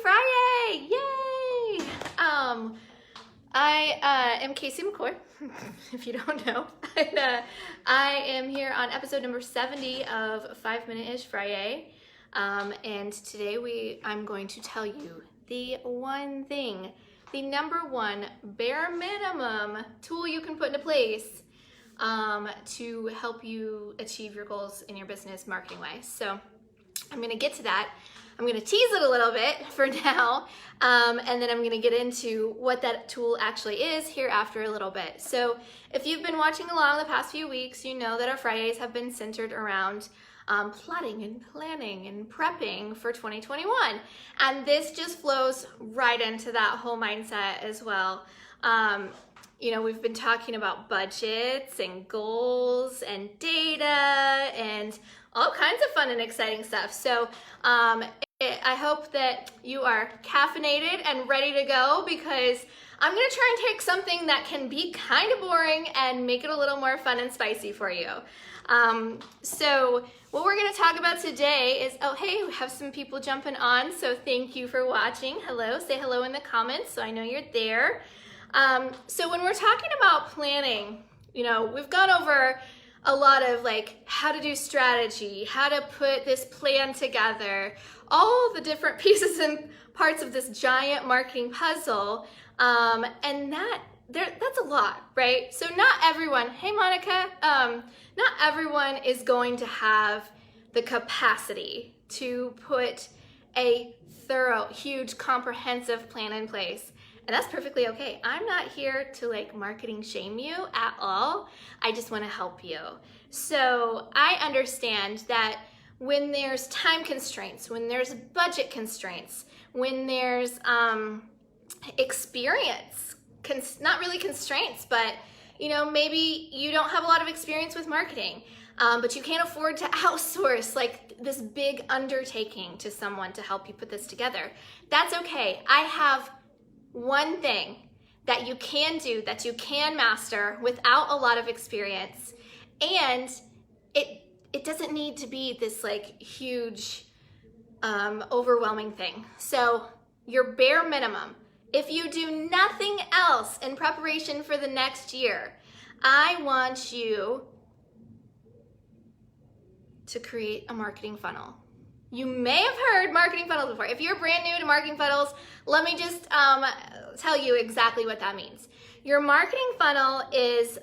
Fri YAY! Yay! I am Casey McCoy, if you don't know. I am here on episode number 70 of 5 Minute-ish Fri YAY. And today I'm going to tell you the one thing, the number one bare minimum tool you can put into place to help you achieve your goals in your business marketing wise. So I'm going to get to that. I'm going to tease it a little bit for now, and then I'm going to get into what that tool actually is here after a little bit. So if you've been watching along the past few weeks, you know that our Fridays have been centered around plotting and planning and prepping for 2021. And this just flows right into that whole mindset as well. You know, we've been talking about budgets and goals and data and all kinds of fun and exciting stuff. So I hope that you are caffeinated and ready to go, because I'm gonna try and take something that can be kind of boring and make it a little more fun and spicy for you. So what we're gonna talk about today is, oh hey, we have some people jumping on, so thank you for watching. Hello, say hello in the comments so I know you're there. So when we're talking about planning, you know, we've gone over a lot of like how to do strategy, how to put this plan together, all the different pieces and parts of this giant marketing puzzle, and that's a lot, right? So not everyone, hey Monica, not everyone is going to have the capacity to put a thorough, huge, comprehensive plan in place. And that's perfectly okay. I'm not here to like marketing shame you at all. I just want to help you. So I understand that when there's time constraints, when there's budget constraints, when there's experience, not really constraints, but you know, maybe you don't have a lot of experience with marketing, but you can't afford to outsource like this big undertaking to someone to help you put this together. That's okay. I have one thing that you can do, that you can master without a lot of experience, and it doesn't need to be this like huge overwhelming thing. So your bare minimum, if you do nothing else in preparation for the next year, I want you to create a marketing funnel. You may have heard marketing funnels before. If you're brand new to marketing funnels, let me just tell you exactly what that means. Your marketing funnel is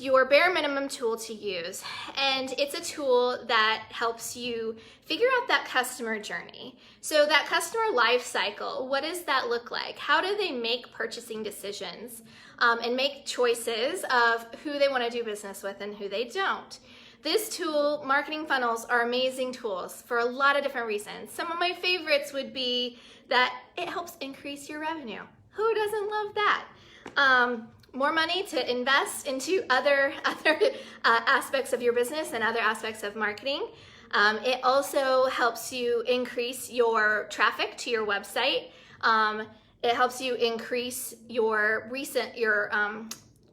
your bare minimum tool to use, and it's a tool that helps you figure out that customer journey. So that customer life cycle, what does that look like? How do they make purchasing decisions and make choices of who they want to do business with and who they don't? This tool, marketing funnels, are amazing tools for a lot of different reasons. Some of my favorites would be that it helps increase your revenue. Who doesn't love that? More money to invest into other aspects of your business and other aspects of marketing. It also helps you increase your traffic to your website. It helps you increase your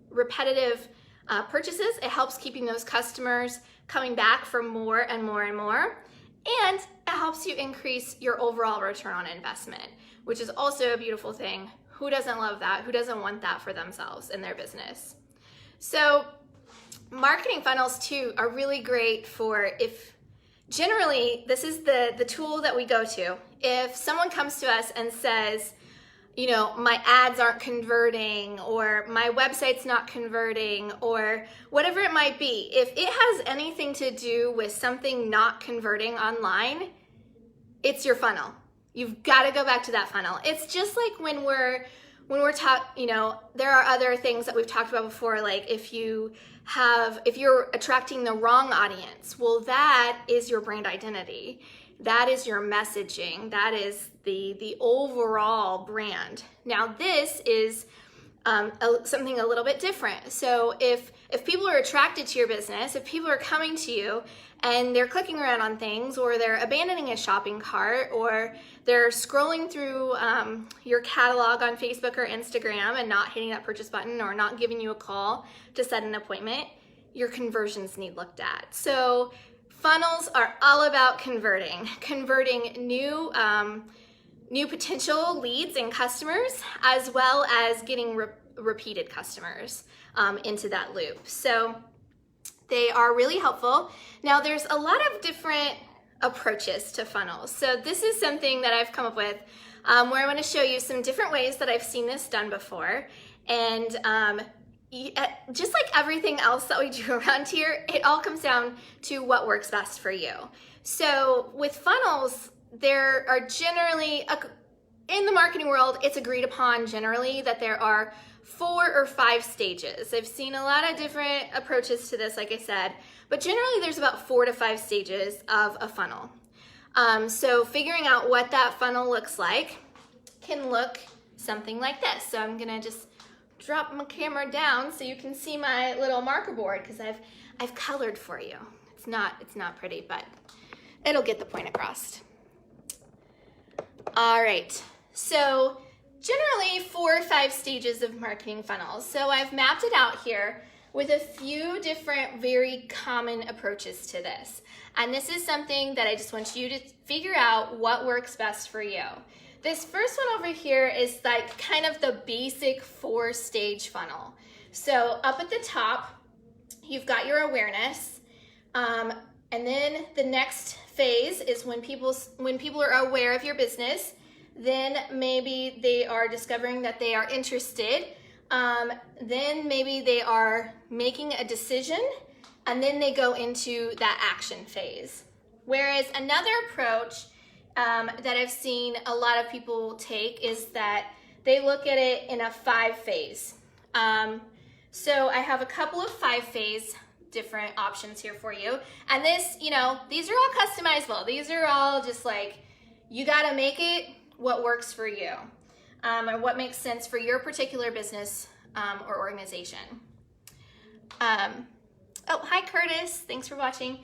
repetitive purchases. It helps keeping those customers coming back for more and more and more. And it helps you increase your overall return on investment, which is also a beautiful thing. Who doesn't love that? Who doesn't want that for themselves and their business? So marketing funnels too are really great for, if generally this is the tool that we go to. If someone comes to us and says, you know, my ads aren't converting, or my website's not converting, or whatever it might be, if it has anything to do with something not converting online, it's your funnel. You've got to go back to that funnel. It's just like when we're you know, there are other things that we've talked about before, like if you're attracting the wrong audience, well, that is your brand identity. That is your messaging. That is the overall brand. Now this is something a little bit different. So if people are attracted to your business, if people are coming to you and they're clicking around on things, or they're abandoning a shopping cart, or they're scrolling through your catalog on Facebook or Instagram and not hitting that purchase button, or not giving you a call to set an appointment, your conversions need looked at. So Funnels are all about converting new potential leads and customers, as well as getting repeated customers into that loop. So they are really helpful. Now there's a lot of different approaches to funnels. So this is something that I've come up with where I want to show you some different ways that I've seen this done before. And just like everything else that we do around here, it all comes down to what works best for you. So with funnels, there are generally, in the marketing world, it's agreed upon generally that there are 4 or 5 stages. I've seen a lot of different approaches to this, like I said, but generally there's about 4 to 5 stages of a funnel. So figuring out what that funnel looks like can look something like this. So I'm gonna just drop my camera down so you can see my little marker board, because I've colored for you. It's not pretty, but it'll get the point across. All right, so generally 4 or 5 stages of marketing funnels. So I've mapped it out here with a few different very common approaches to this. And this is something that I just want you to figure out what works best for you. This first one over here is like kind of the basic 4-stage funnel. So up at the top, you've got your awareness. And then the next phase is when people are aware of your business. Then maybe they are discovering that they are interested. Then maybe they are making a decision, and then they go into that action phase. Whereas another approach that I've seen a lot of people take is that they look at it in a 5-phase. So I have a couple of 5-phase different options here for you. And this, these are all customizable. These are all just like, you gotta make it what works for you, or what makes sense for your particular business or organization. Oh, hi Curtis, thanks for watching.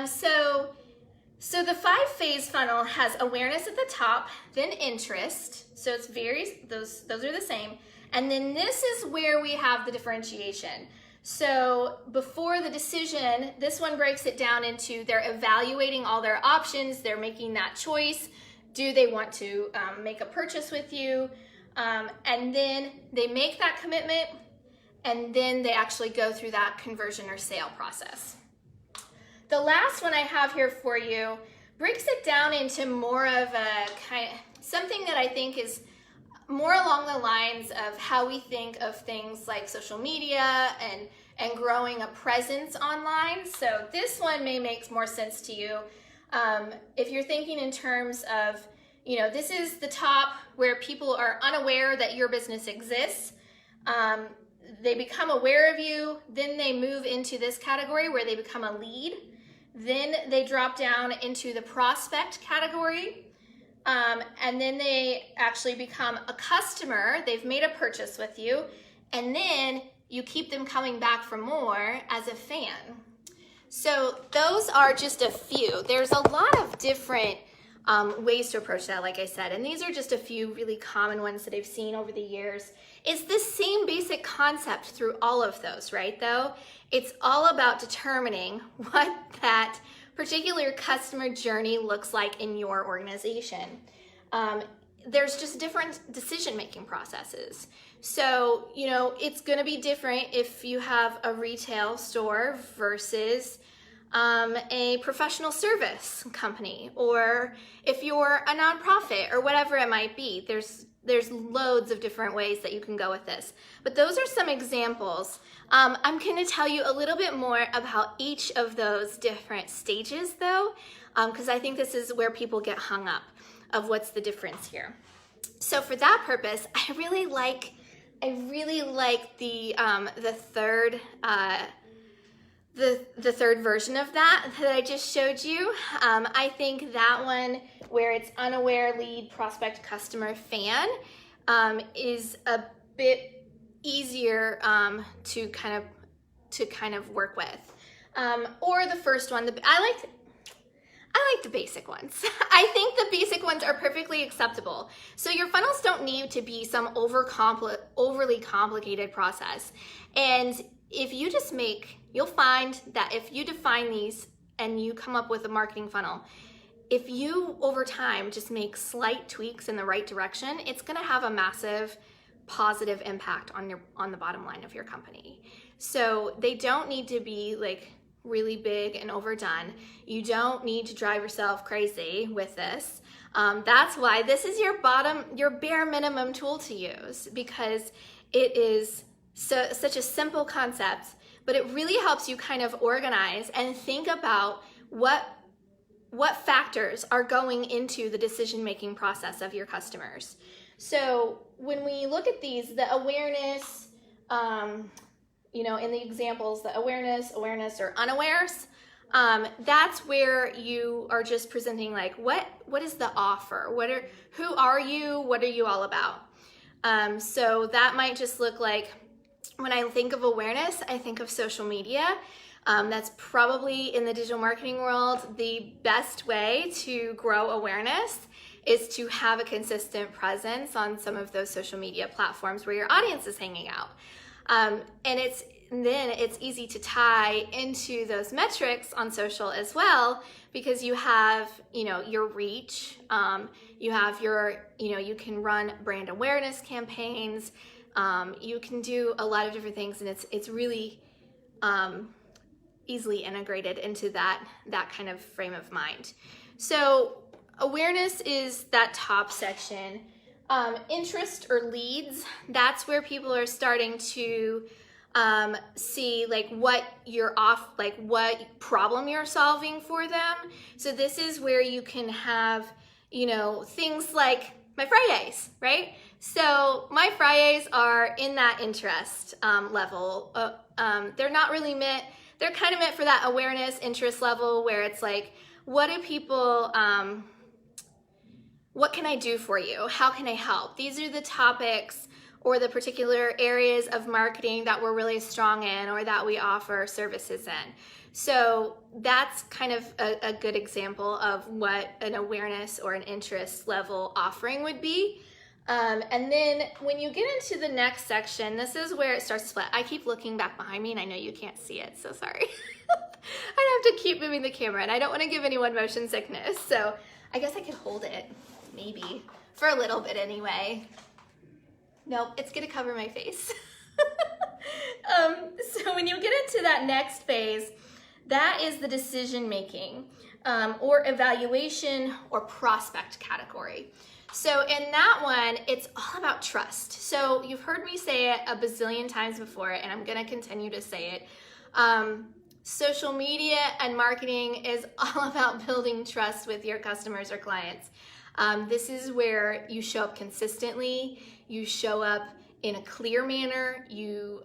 So the 5-phase funnel has awareness at the top, then interest. So it's those are the same. And then this is where we have the differentiation. So before the decision, this one breaks it down into they're evaluating all their options, they're making that choice. Do they want to make a purchase with you? And then they make that commitment, and then they actually go through that conversion or sale process. The last one I have here for you breaks it down into more of a something that I think is more along the lines of how we think of things like social media and growing a presence online. So this one may make more sense to you. If you're thinking in terms of, this is the top where people are unaware that your business exists. They become aware of you, then they move into this category where they become a lead. Then they drop down into the prospect category. And then they actually become a customer. They've made a purchase with you. And then you keep them coming back for more as a fan. So those are just a few. There's a lot of different ways to approach that, like I said, and these are just a few really common ones that I've seen over the years. It's the same basic concept through all of those, right, though? It's all about determining what that particular customer journey looks like in your organization. There's just different decision-making processes. So, it's gonna be different if you have a retail store versus a professional service company, or if you're a nonprofit or whatever it might be. There's loads of different ways that you can go with this. But those are some examples. I'm gonna tell you a little bit more about each of those different stages though, because I think this is where people get hung up of what's the difference here. So for that purpose, I really like the third version of that I just showed you. I think that one where it's unaware, lead, prospect, customer, fan is a bit easier to kind of work with. Or the first one, I like the basic ones. I think the basic ones are perfectly acceptable. So your funnels don't need to be some overly complicated process. And if you just you'll find that if you define these and you come up with a marketing funnel, if you over time just make slight tweaks in the right direction, it's going to have a massive positive impact on the bottom line of your company. So they don't need to be like really big and overdone. You don't need to drive yourself crazy with this. That's why this is your bare minimum tool to use, because it is such a simple concept, but it really helps you kind of organize and think about what factors are going into the decision-making process of your customers. So when we look at these, the awareness, in the examples, the awareness, or unawares, that's where you are just presenting like, what is the offer? Who are you? What are you all about? So that might just look like, when I think of awareness, I think of social media. That's probably, in the digital marketing world, the best way to grow awareness is to have a consistent presence on some of those social media platforms where your audience is hanging out. And then it's easy to tie into those metrics on social as well, because you have, your reach, you have you can run brand awareness campaigns, you can do a lot of different things, and it's really easily integrated into that kind of frame of mind. So awareness is that top section. Interest or leads, that's where people are starting to see like what problem you're solving for them. So this is where you can have, things like my Fri Yays, right? So my Fri Yays are in that interest level. They're not really meant, they're kind of meant for that awareness interest level where it's like, what do people, what can I do for you? How can I help? These are the topics or the particular areas of marketing that we're really strong in or that we offer services in. So that's kind of a good example of what an awareness or an interest level offering would be. And then when you get into the next section, this is where it starts to split. I keep looking back behind me and I know you can't see it, so sorry. I have to keep moving the camera and I don't want to give anyone motion sickness. So I guess I could hold it, maybe, for a little bit anyway. Nope, it's gonna cover my face. So when you get into that next phase, that is the decision making or evaluation or prospect category. So in that one, it's all about trust. So you've heard me say it a bazillion times before, and I'm gonna continue to say it. Social media and marketing is all about building trust with your customers or clients. This is where you show up consistently, you show up in a clear manner, you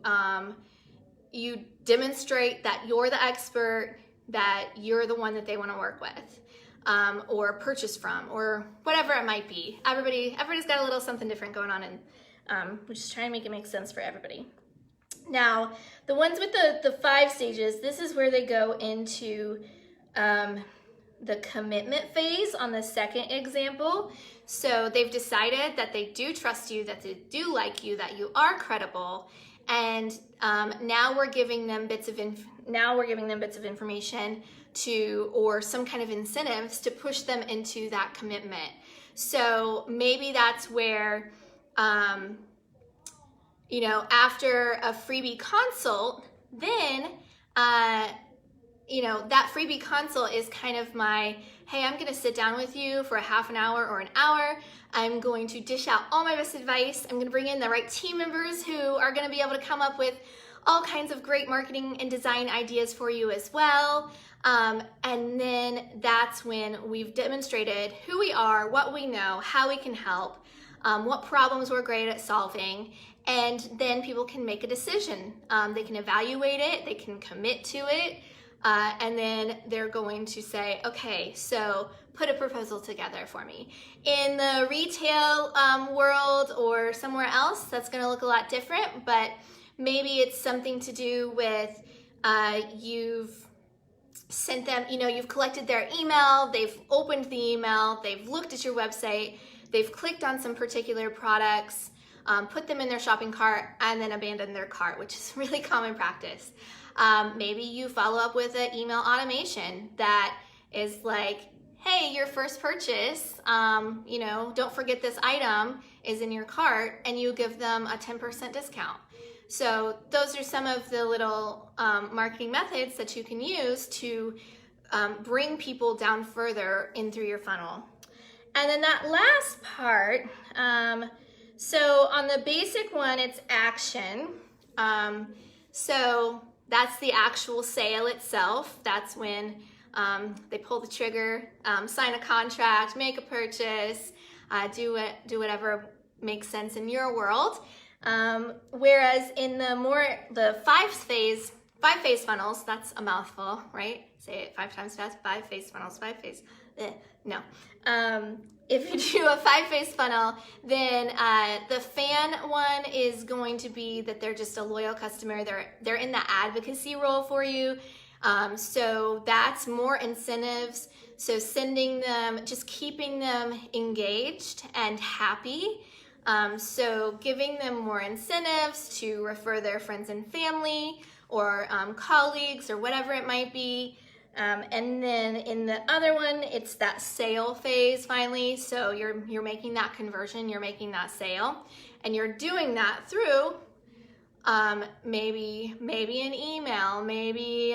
demonstrate that you're the expert, that you're the one that they want to work with, or purchase from, or whatever it might be. Everybody's got a little something different going on, and we're just trying to make it make sense for everybody. Now, the ones with the 5 stages, this is where they go into the commitment phase on the second example. So they've decided that they do trust you, that they do like you, that you are credible, and now we're giving them bits of information or some kind of incentives to push them into that commitment. So maybe that's where after a freebie consult, then that freebie consult is kind of my, hey, I'm going to sit down with you for a half an hour or an hour. I'm going to dish out all my best advice. I'm going to bring in the right team members who are going to be able to come up with all kinds of great marketing and design ideas for you as well. And then that's when we've demonstrated who we are, what we know, how we can help, what problems we're great at solving, and then people can make a decision. They can evaluate it, they can commit to it, and then they're going to say, okay, so put a proposal together for me. In the retail world or somewhere else, that's gonna look a lot different, but maybe it's something to do with you've sent them, you've collected their email, they've opened the email, they've looked at your website, they've clicked on some particular products, put them in their shopping cart, and then abandoned their cart, which is really common practice. Maybe you follow up with an email automation that is like, hey, your first purchase, don't forget this item is in your cart, and you give them a 10% discount. So those are some of the little marketing methods that you can use to bring people down further in through your funnel. And then that last part, so on the basic one, it's action. So that's the actual sale itself. That's when they pull the trigger, sign a contract, make a purchase, do whatever makes sense in your world. Whereas in the five phase funnels, that's a mouthful, right? Say it 5 times fast. 5 phase funnels, 5 phase. No. If you do a 5-phase funnel, then the fan one is going to be that they're just a loyal customer. They're in the advocacy role for you. So that's more incentives. So sending them, just keeping them engaged and happy. So giving them more incentives to refer their friends and family or colleagues or whatever it might be. And then in the other one, it's that sale phase finally. So you're making that conversion, you're making that sale, and you're doing that through maybe an email, maybe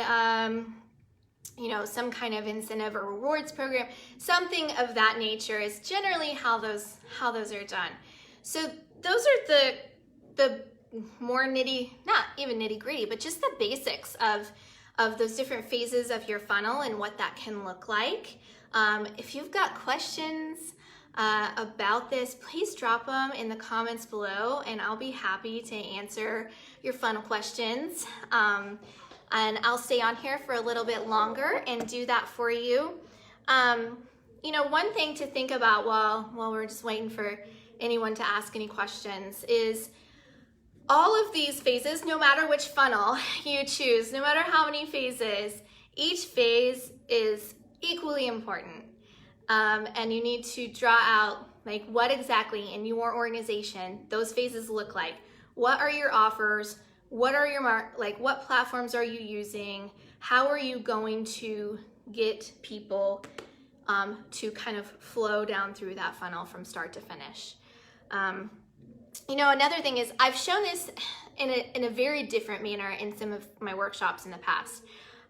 some kind of incentive or rewards program. Something of that nature is generally how those are done. So those are the more not even nitty gritty, but just the basics of those different phases of your funnel and what that can look like. If you've got questions about this, please drop them in the comments below, and I'll be happy to answer your funnel questions. And I'll stay on here for a little bit longer and do that for you. One thing to think about while we're just waiting for anyone to ask any questions is all of these phases, no matter which funnel you choose, no matter how many phases, each phase is equally important. And you need to draw out like what exactly in your organization those phases look like. What are your offers? What are your what platforms are you using? How are you going to get people to kind of flow down through that funnel from start to finish? Another thing is I've shown this in a very different manner in some of my workshops in the past.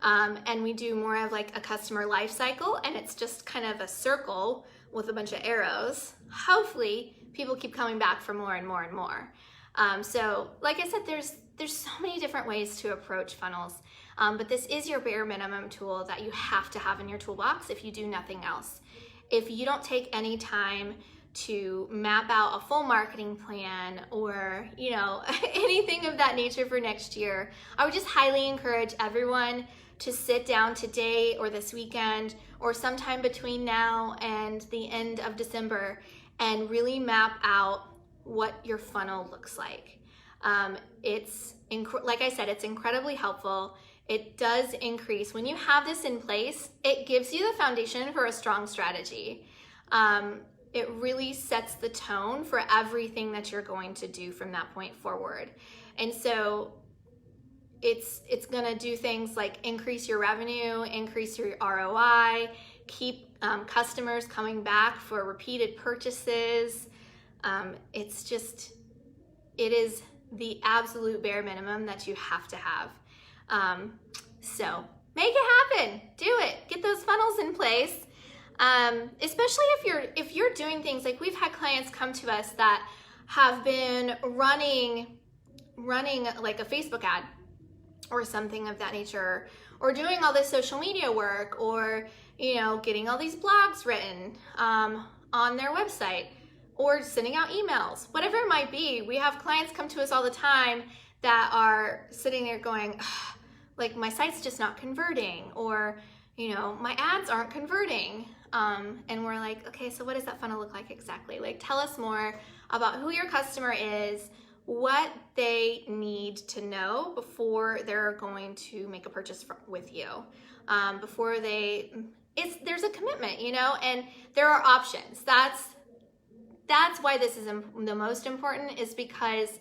And we do more of like a customer life cycle, and it's just kind of a circle with a bunch of arrows. Hopefully people keep coming back for more and more and more. So like I said, there's so many different ways to approach funnels. But this is your bare minimum tool that you have to have in your toolbox if you do nothing else. If you don't take any time to map out a full marketing plan or, anything of that nature for next year, I would just highly encourage everyone to sit down today or this weekend or sometime between now and the end of December and really map out what your funnel looks like. Like I said, it's incredibly helpful. It does increase. When you have this in place, it gives you the foundation for a strong strategy. It really sets the tone for everything that you're going to do from that point forward. And so it's going to do things like increase your revenue, increase your ROI, keep customers coming back for repeated purchases. It is the absolute bare minimum that you have to have. So make it happen. Do it. Get those funnels in place. Especially if you're doing things like we've had clients come to us that have been running like a Facebook ad or something of that nature, or doing all this social media work, or getting all these blogs written on their website, or sending out emails, whatever it might be. We have clients come to us all the time that are sitting there going, like, my site's just not converting, or my ads aren't converting. And we're like, okay, so what does that funnel look like exactly? Like, tell us more about who your customer is, what they need to know before they're going to make a purchase with you. Before there's a commitment, and there are options. That's why this is the most important, is because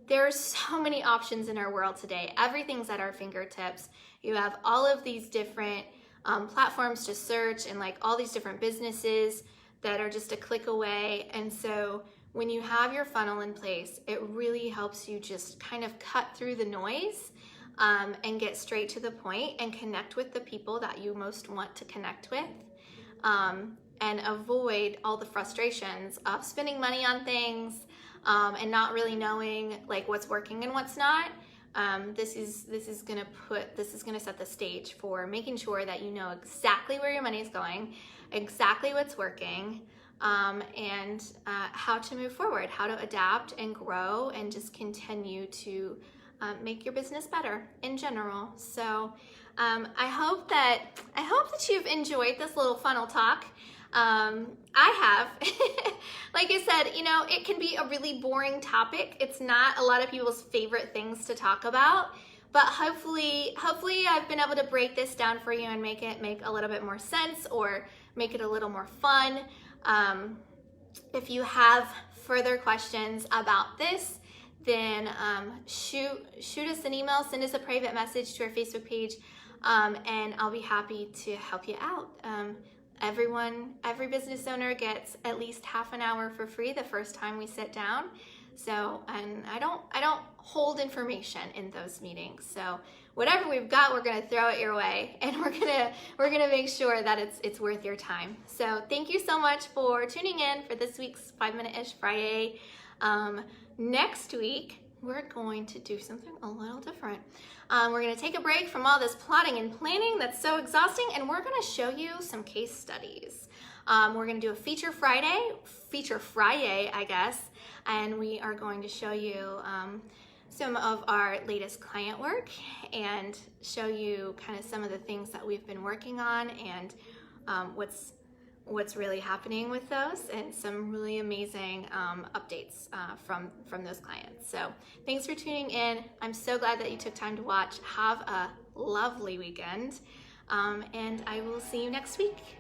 there are so many options in our world today. Everything's at our fingertips. You have all of these different platforms to search, and like all these different businesses that are just a click away. And so when you have your funnel in place, it really helps you just kind of cut through the noise and get straight to the point and connect with the people that you most want to connect with, and avoid all the frustrations of spending money on things and not really knowing like what's working and what's not. This is gonna set the stage for making sure that you know exactly where your money is going, exactly what's working, and how to move forward, how to adapt and grow and just continue to make your business better in general. So I hope that you've enjoyed this little funnel talk. I have. Like I said, you know, it can be a really boring topic. It's not a lot of people's favorite things to talk about, but hopefully I've been able to break this down for you and make it make a little bit more sense, or make it a little more fun. If you have further questions about this, then shoot us an email, send us a private message to our Facebook page, and I'll be happy to help you out. Every business owner gets at least half an hour for free the first time we sit down. So, and I don't hold information in those meetings. So whatever we've got, we're gonna throw it your way, and we're gonna make sure that it's worth your time. So thank you so much for tuning in for this week's 5-Minute-ish Friday. Next week, we're going to do something a little different. We're going to take a break from all this plotting and planning that's so exhausting, and we're going to show you some case studies. We're going to do a feature Fri YAY, I guess, and we are going to show you some of our latest client work and show you kind of some of the things that we've been working on, and what's really happening with those, and some really amazing updates from those clients. So thanks for tuning in. I'm so glad that you took time to watch. Have a lovely weekend, and I will see you next week.